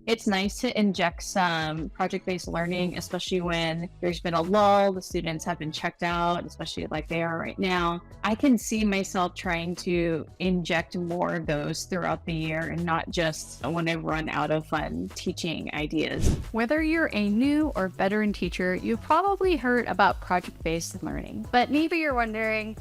It's nice to inject some project-based learning, especially when there's been a lull, the students have been checked out, especially like they are right now. I can see myself trying to inject more of those throughout the year and not just when I run out of fun teaching ideas. Whether you're a new or veteran teacher, you've probably heard about project-based learning, but maybe you're wondering,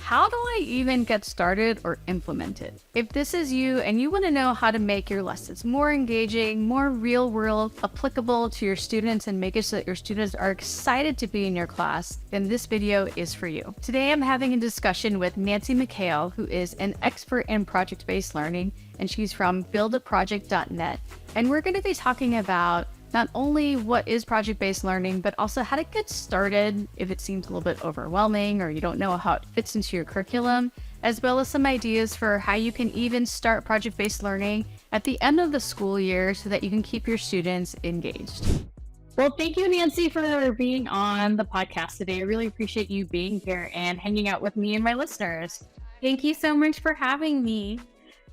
how do I even get started or implement it? If this is you and you want to know how to make your lessons more engaging, more real world, applicable to your students, and make it so that your students are excited to be in your class, then this video is for you. Today, I'm having a discussion with Nancy Mikhail, who is an expert in project-based learning, and she's from buildaproject.net. And we're going to be talking about not only what is project-based learning, but also how to get started if it seems a little bit overwhelming or you don't know how it fits into your curriculum, as well as some ideas for how you can even start project-based learning at the end of the school year so that you can keep your students engaged. Well, thank you, Nancy, for being on the podcast today. I really appreciate you being here and hanging out with me and my listeners. Thank you so much for having me.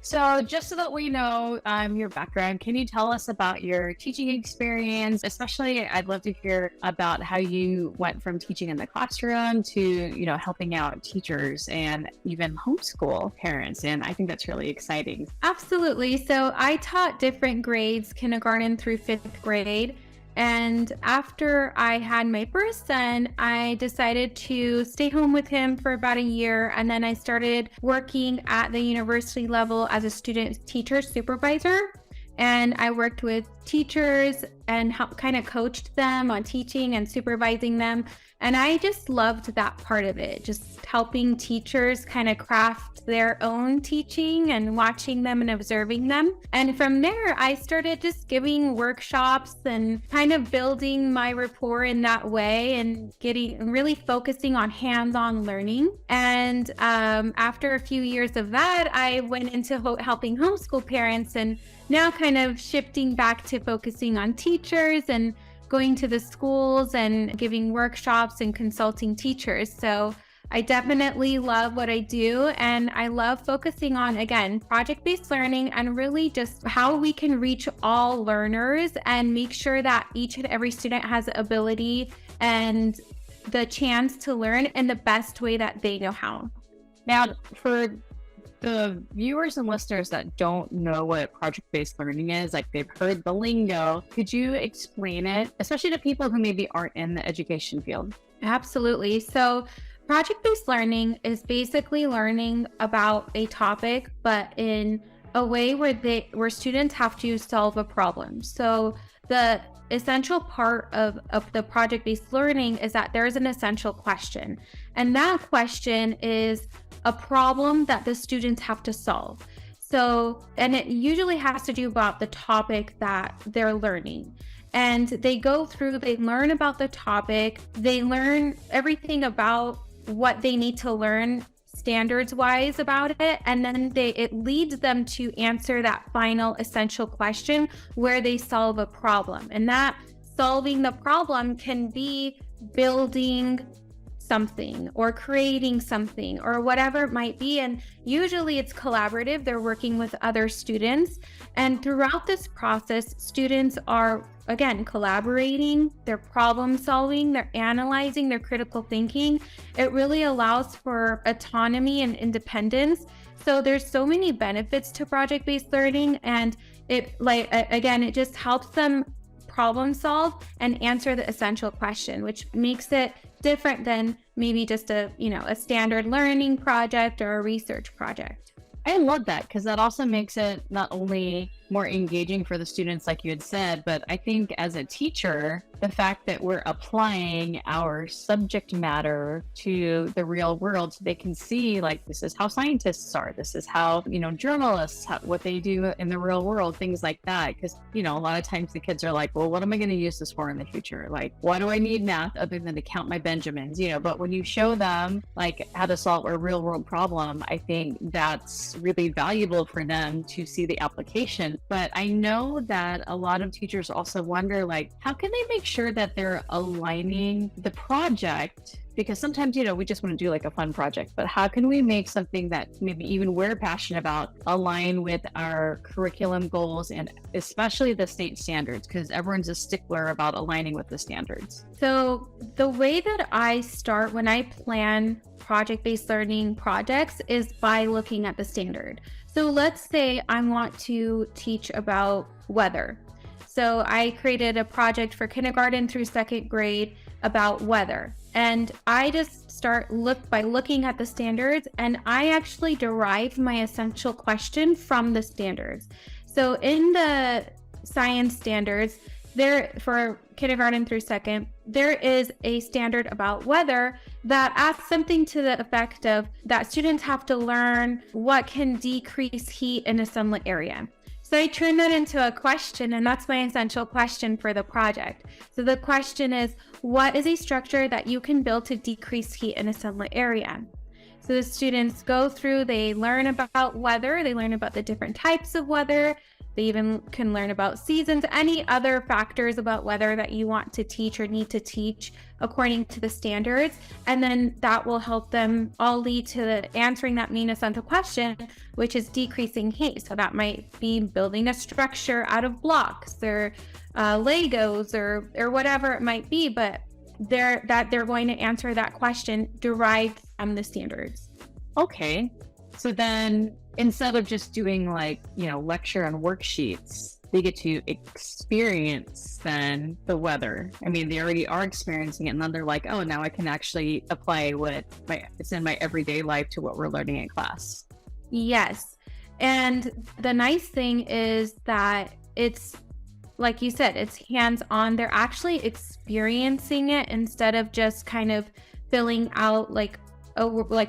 So just so that we know your background, can you tell us about your teaching experience? Especially, I'd love to hear about how you went from teaching in the classroom to, helping out teachers and even homeschool parents. And I think that's really exciting. Absolutely. So I taught different grades, kindergarten through 5th grade. And after I had my first son, I decided to stay home with him for about a year. And then I started working at the university level as a student teacher supervisor. And I worked with teachers and kind of coached them on teaching and supervising them. And I just loved that part of it, just helping teachers kind of craft their own teaching and watching them and observing them. And from there, I started just giving workshops and kind of building my rapport in that way and really focusing on hands-on learning. And after a few years of that, I went into helping homeschool parents, and now kind of shifting back to focusing on teachers and going to the schools and giving workshops and consulting teachers. So I definitely love what I do, and I love focusing on, again, project-based learning and really just how we can reach all learners and make sure that each and every student has the ability and the chance to learn in the best way that they know how. Now, for the viewers and listeners that don't know what project-based learning is, like they've heard the lingo, could you explain it, especially to people who maybe aren't in the education field? Absolutely. So project-based learning is basically learning about a topic, but in a way where students have to solve a problem. So the essential part of the project-based learning is that there's an essential question. And that question is a problem that the students have to solve. So, and it usually has to do about the topic that they're learning. And they learn about the topic, they learn everything about what they need to learn standards wise about it, and then it leads them to answer that final essential question where they solve a problem. And that solving the problem can be building something or creating something or whatever it might be. And usually it's collaborative. They're working with other students. And throughout this process, students are, again, collaborating, they're problem solving, they're analyzing, they're critical thinking. It really allows for autonomy and independence. So there's so many benefits to project-based learning. And it just helps them problem solve and answer the essential question, which makes it different than maybe just a standard learning project or a research project. I love that, because that also makes it not only more engaging for the students, like you had said, but I think as a teacher, the fact that we're applying our subject matter to the real world, so they can see, like, this is how scientists are, this is how, journalists, what they do in the real world, things like that. Because, a lot of times the kids are like, well, what am I going to use this for in the future? Like, why do I need math other than to count my Benjamins? But when you show them, like, how to solve a real world problem, I think that's really valuable for them to see the application. But I know that a lot of teachers also wonder, like, how can they make sure that they're aligning the project because sometimes, we just want to do like a fun project, but how can we make something that maybe even we're passionate about align with our curriculum goals and especially the state standards? Because everyone's a stickler about aligning with the standards. So the way that I start when I plan project-based learning projects is by looking at the standard. So let's say I want to teach about weather. So I created a project for kindergarten through second grade about weather. And I just start by looking at the standards, and I actually derive my essential question from the standards. So in the science standards, there for kindergarten through second, there is a standard about weather that asks something to the effect of that students have to learn what can decrease heat in a sunlit area. So I turn that into a question, and that's my essential question for the project. So the question is, what is a structure that you can build to decrease heat in a sunlit area? So the students go through, they learn about weather, they learn about the different types of weather, they even can learn about seasons, any other factors about weather that you want to teach or need to teach according to the standards. And then that will help them all lead to answering that main essential question, which is decreasing heat. So that might be building a structure out of blocks or Legos or whatever it might be, but they're going to answer that question derived from the standards. Okay. So then instead of just doing like, lecture and worksheets, they get to experience then the weather. I mean, they already are experiencing it, and then they're like, oh, now I can actually apply it's in my everyday life to what we're learning in class. Yes. And the nice thing is that it's, like you said, it's hands-on. They're actually experiencing it instead of just kind of filling out like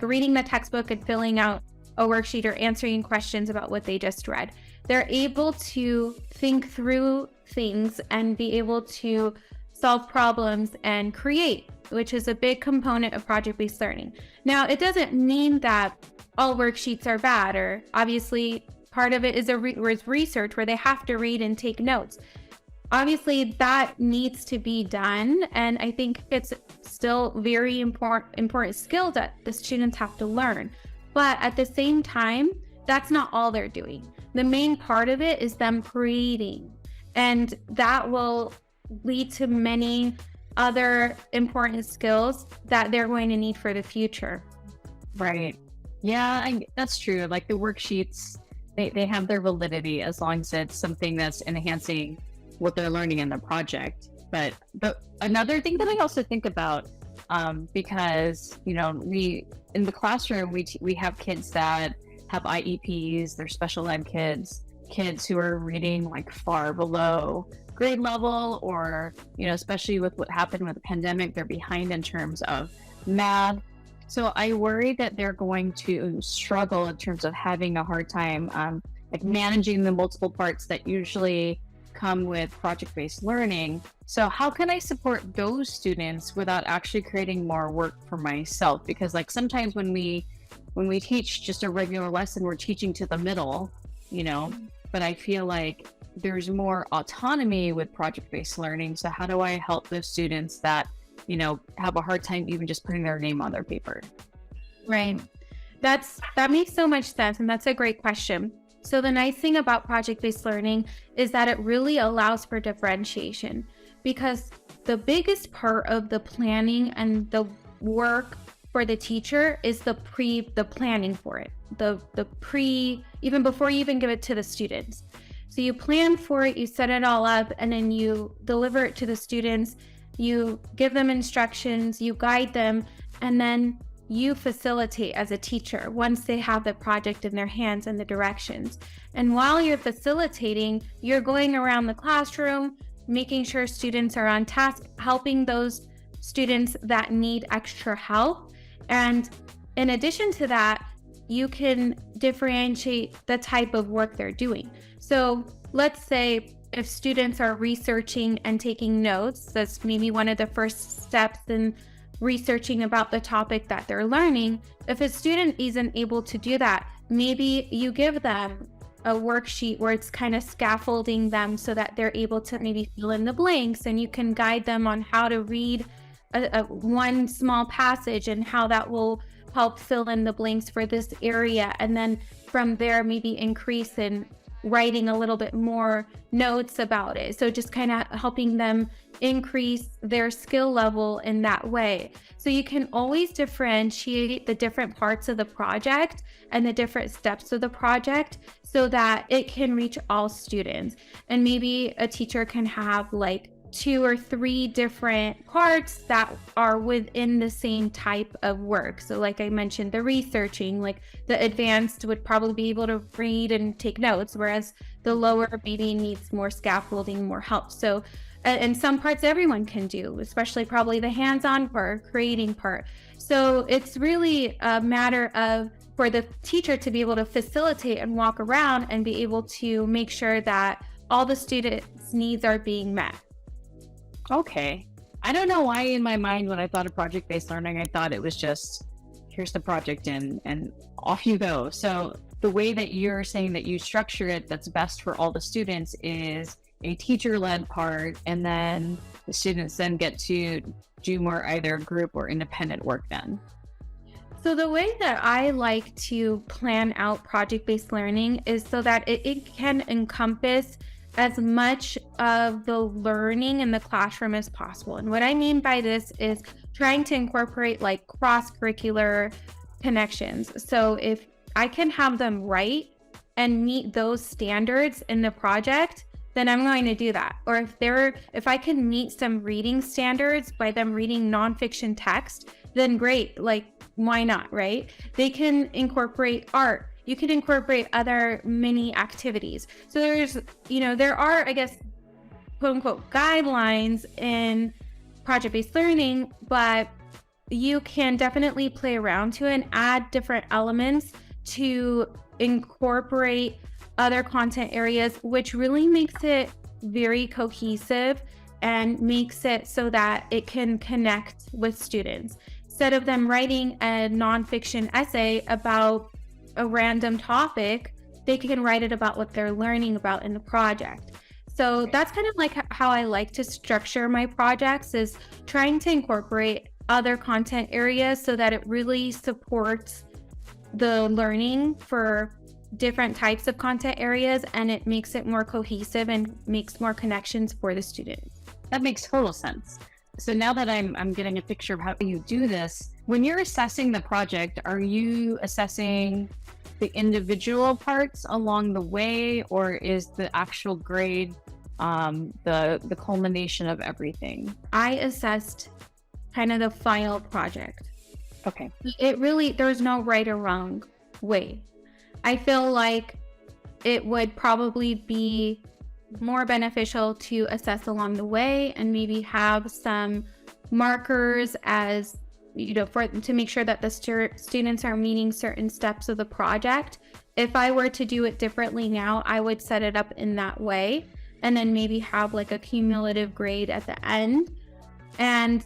reading the textbook and filling out a worksheet or answering questions about what they just read. They're able to think through things and be able to solve problems and create, which is a big component of project-based learning. Now, it doesn't mean that all worksheets are bad, or obviously part of it is research where they have to read and take notes. Obviously, that needs to be done, and I think it's still very important skill that the students have to learn. But at the same time, that's not all they're doing. The main part of it is them creating, and that will lead to many other important skills that they're going to need for the future. Right. Yeah, that's true. Like the worksheets, they have their validity as long as it's something that's enhancing what they're learning in the project. But another thing that I also think about, because we in the classroom we have kids that have IEPs, they're special ed kids who are reading like far below grade level, or especially with what happened with the pandemic, they're behind in terms of math. So I worry that they're going to struggle in terms of having a hard time like managing the multiple parts that usually come with project-based learning. So how can I support those students without actually creating more work for myself? Because like sometimes when we teach just a regular lesson, we're teaching to the middle, but I feel like there's more autonomy with project-based learning. So how do I help those students that, have a hard time even just putting their name on their paper? Right. That makes so much sense. And that's a great question. So the nice thing about project-based learning is that it really allows for differentiation, because the biggest part of the planning and the work for the teacher is the planning for it, even before you even give it to the students. So you plan for it, you set it all up, and then you deliver it to the students, you give them instructions, you guide them, and then you facilitate as a teacher once they have the project in their hands and the directions. And while you're facilitating, you're going around the classroom, making sure students are on task, helping those students that need extra help. And in addition to that, you can differentiate the type of work they're doing. So let's say if students are researching and taking notes, that's maybe one of the first steps in researching about the topic that they're learning. If a student isn't able to do that, maybe you give them a worksheet where it's kind of scaffolding them so that they're able to maybe fill in the blanks, and you can guide them on how to read one small passage and how that will help fill in the blanks for this area. And then from there, maybe increase in writing a little bit more notes about it. So just kind of helping them increase their skill level in that way. So you can always differentiate the different parts of the project and the different steps of the project so that it can reach all students. And maybe a teacher can have like 2 or 3 different parts that are within the same type of work. So like I mentioned, the researching, like the advanced would probably be able to read and take notes, whereas the lower maybe needs more scaffolding, more help. So and some parts everyone can do, especially probably the hands-on part, creating part. So it's really a matter of for the teacher to be able to facilitate and walk around and be able to make sure that all the students' needs are being met. Okay. I don't know why in my mind when I thought of project-based learning, I thought it was just, here's the project and off you go. So the way that you're saying that you structure it that's best for all the students is a teacher-led part, and then the students then get to do more either group or independent work then. So the way that I like to plan out project-based learning is so that it can encompass as much of the learning in the classroom as possible. And what I mean by this is trying to incorporate like cross-curricular connections. So if I can have them write and meet those standards in the project, then I'm going to do that. Or if I can meet some reading standards by them reading nonfiction text, then great, like why not, right? They can incorporate art. You can incorporate other mini activities. So there are, I guess, quote unquote, guidelines in project-based learning, but you can definitely play around to it and add different elements to incorporate other content areas, which really makes it very cohesive and makes it so that it can connect with students. Instead of them writing a nonfiction essay about a random topic, they can write it about what they're learning about in the project. So that's kind of like how I like to structure my projects, is trying to incorporate other content areas so that it really supports the learning for different types of content areas, and it makes it more cohesive and makes more connections for the students. That makes total sense. So now that I'm getting a picture of how you do this, when you're assessing the project, are you assessing the individual parts along the way, or is the actual grade the culmination of everything? I assessed kind of the final project. Okay. There's no right or wrong way. I feel like it would probably be more beneficial to assess along the way and maybe have some markers as, to make sure that the students are meeting certain steps of the project. If I were to do it differently now, I would set it up in that way and then maybe have like a cumulative grade at the end and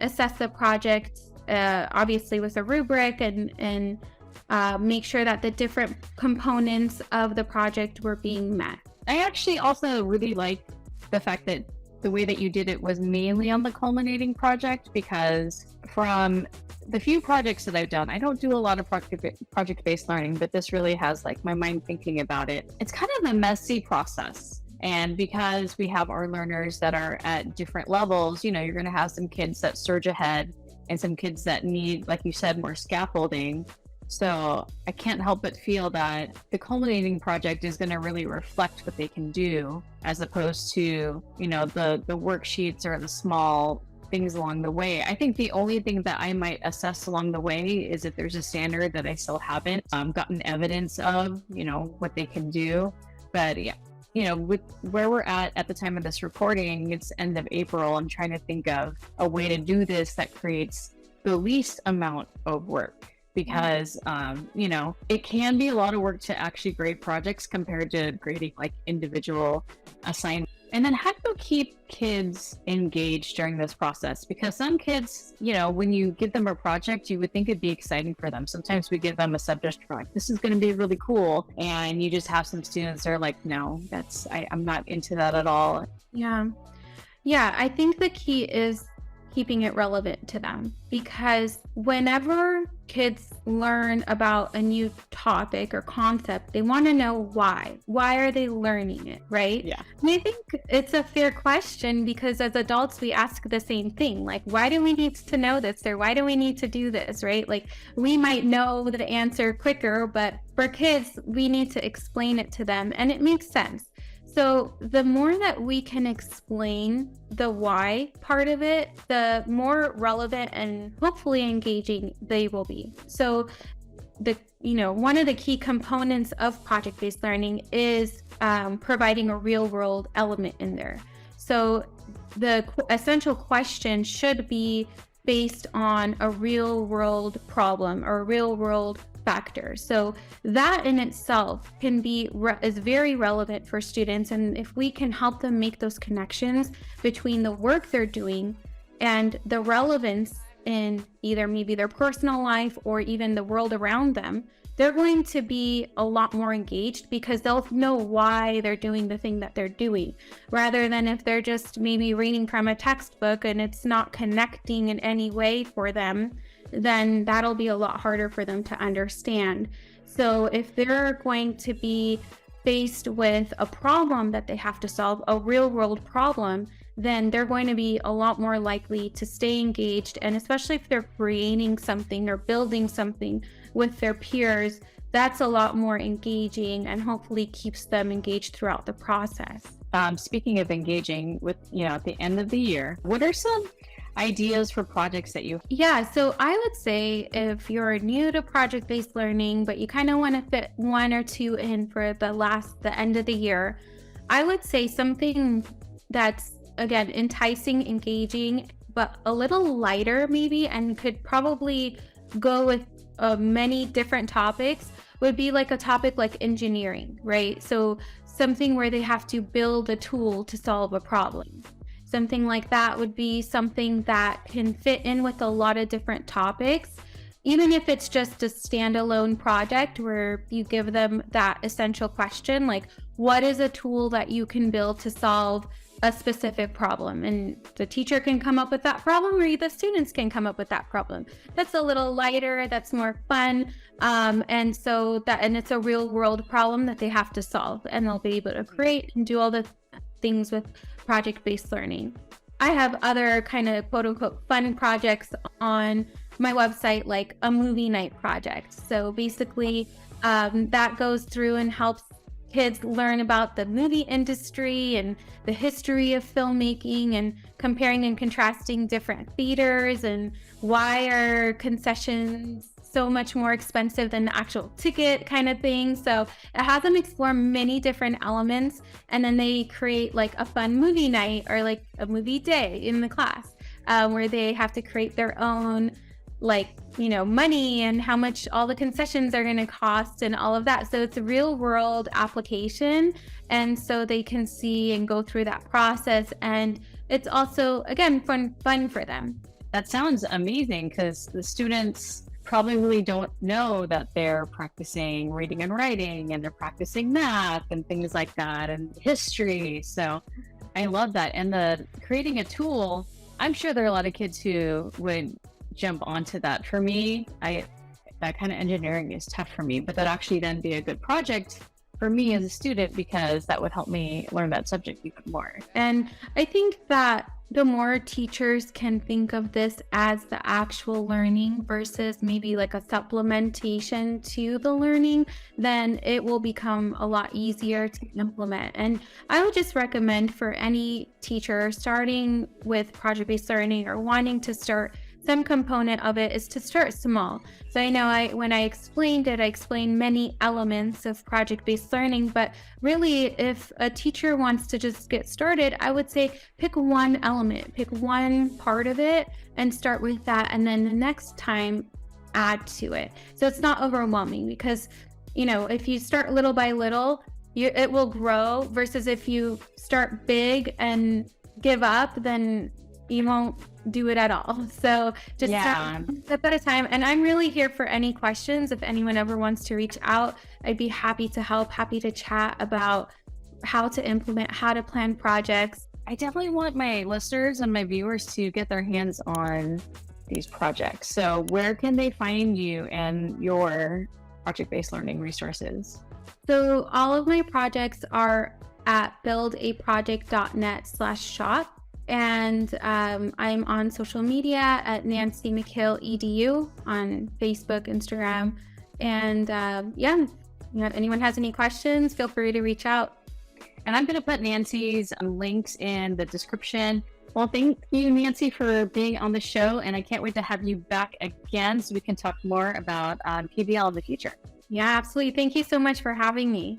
assess the project, obviously with a rubric and make sure that the different components of the project were being met. I actually also really like the fact that the way that you did it was mainly on the culminating project, because from the few projects that I've done, I don't do a lot of project-based learning, but this really has like my mind thinking about it. It's kind of a messy process. And because we have our learners that are at different levels, you're going to have some kids that surge ahead and some kids that need, like you said, more scaffolding. So I can't help but feel that the culminating project is going to really reflect what they can do, as opposed to, the worksheets or the small things along the way. I think the only thing that I might assess along the way is if there's a standard that I still haven't gotten evidence of, what they can do. But yeah, with where we're at the time of this recording, it's end of April. I'm trying to think of a way to do this that creates the least amount of work. Because, it can be a lot of work to actually grade projects compared to grading like individual assignments. And then how do you keep kids engaged during this process? Because some kids, when you give them a project, you would think it'd be exciting for them. Sometimes we give them a subject project. This is going to be really cool. And you just have some students that are like, no, I'm not into that at all. Yeah. I think the key is keeping it relevant to them, because whenever kids learn about a new topic or concept, they want to know why. Why are they learning it, right? Yeah. And I think it's a fair question, because as adults, we ask the same thing. Like, why do we need to know this? Or why do we need to do this, right? Like, we might know the answer quicker, but for kids, we need to explain it to them. And it makes sense. So the more that we can explain the why part of it, the more relevant and hopefully engaging they will be. So one of the key components of project-based learning is providing a real-world element in there. So the essential question should be based on a real-world problem or a real-world factor. So that in itself is very relevant for students. And if we can help them make those connections between the work they're doing and the relevance in either maybe their personal life or even the world around them, they're going to be a lot more engaged, because they'll know why they're doing the thing that they're doing, rather than if they're just maybe reading from a textbook and it's not connecting in any way for them, then that'll be a lot harder for them to understand. So if they're going to be faced with a problem that they have to solve, a real world problem, then they're going to be a lot more likely to stay engaged. And especially if they're creating something or building something with their peers, that's a lot more engaging and hopefully keeps them engaged throughout the process. Speaking of engaging with, at the end of the year, what are some ideas for projects that you... Yeah, so I would say if you're new to project-based learning, but you kind of want to fit one or two in for the end of the year, I would say something that's, again, enticing, engaging, but a little lighter maybe, and could probably go with many different topics, would be like a topic like engineering, right? So something where they have to build a tool to solve a problem. Something like that would be something that can fit in with a lot of different topics, even if it's just a standalone project where you give them that essential question, like, what is a tool that you can build to solve a specific problem? And the teacher can come up with that problem, or the students can come up with that problem. That's a little lighter, that's more fun. And it's a real world problem that they have to solve, and they'll be able to create and do all the things with project-based learning. I have other kind of quote unquote fun projects on my website, like a movie night project. So basically that goes through and helps kids learn about the movie industry and the history of filmmaking, and comparing and contrasting different theaters and why are concessions so much more expensive than the actual ticket kind of thing. So it has them explore many different elements, and then they create like a fun movie night or like a movie day in the class where they have to create their own money and how much all the concessions are going to cost and all of that. So it's a real world application, and so they can see and go through that process, and it's also, again, fun for them. That sounds amazing, because the students probably really don't know that they're practicing reading and writing, and they're practicing math and things like that, and history. So I love that. And creating a tool, I'm sure there are a lot of kids who would jump onto that. For me, that kind of engineering is tough for me, but that actually then be a good project for me as a student, because that would help me learn that subject even more. And I think that the more teachers can think of this as the actual learning versus maybe like a supplementation to the learning, then it will become a lot easier to implement. And I would just recommend for any teacher starting with project-based learning or wanting to start some component of it, is to start small. So I know when I explained many elements of project-based learning, but really if a teacher wants to just get started, I would say pick one element, pick one part of it and start with that. And then the next time add to it. So it's not overwhelming, because, if you start little by little, it will grow, versus if you start big and give up, then you won't do it at all. So just start a step at a time. And I'm really here for any questions. If anyone ever wants to reach out, I'd be happy to help, happy to chat about how to implement, how to plan projects. I definitely want my listeners and my viewers to get their hands on these projects. So where can they find you and your project-based learning resources? So all of my projects are at buildaproject.net/shop. And I'm on social media at Nancy Mikhail EDU on Facebook, Instagram. And if anyone has any questions, feel free to reach out. And I'm going to put Nancy's links in the description. Well, thank you, Nancy, for being on the show. And I can't wait to have you back again so we can talk more about PBL in the future. Yeah, absolutely. Thank you so much for having me.